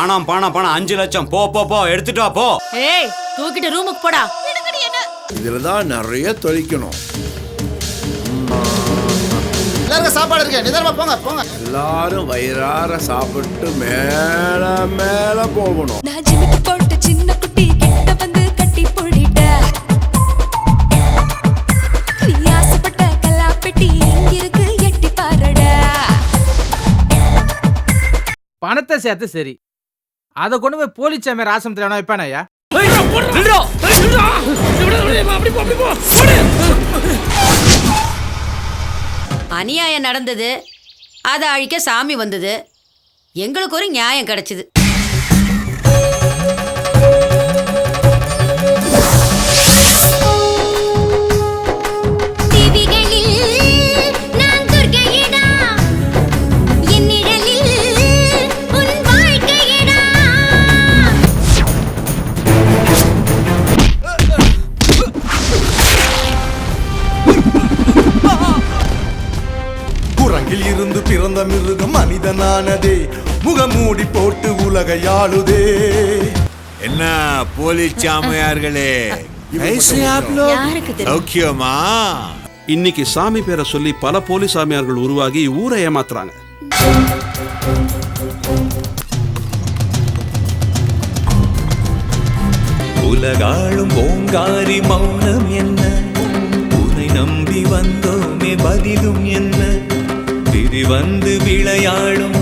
பணம் பணம் பணம் 5 லட்சம். போ போ போ எடுத்துட்டு வா போ. ஏய் தூக்கிட்டு ரூமுக்கு போடா. இதுலதான் நிறைய தொலைக்கணும். எல்லாருக்கும் சாப்பாடு இருக்கு, நிதானமா போங்க போங்க. எல்லாரும் வயிறார சாப்பிட்டு மேல மேல போகணும். நான் ஜிமிக்கி போட்டு சின்ன குட்டி கிட்ட வந்து கட்டி போடிட்ட. நீ ஆசைப்பட்ட கல்லாப்பெட்டி எங்க இருக்கு எட்டி பாருடா. பணத்தை சேர்த்து சரி, அதை கொண்டு போய் போலீஸ் ஆசிரமத்தில் வேணா வைப்பான ஐயா. அநியாயம் நடந்தது, அதை அழிக்க சாமி வந்தது. எங்களுக்கு ஒரு நியாயம் கிடைச்சது. குரங்கில் இருந்து பிறந்த மிருகம் மனிதனானதே, முகமூடி போட்டு உலகையாளுதே. என்ன போலீஸ் சாமியார்களே, சௌக்கியமா? இன்னைக்கு சாமி பேரை சொல்லி பல போலீஸ் சாமியார்கள் உருவாகி ஊரை ஏமாத்துறாங்க. உலகாளும் ஓங்காரி மௌனம் என்ன, உன்னை நம்பி வந்தோமே பதிலும் என்ன, திரி வந்து விளையாடும்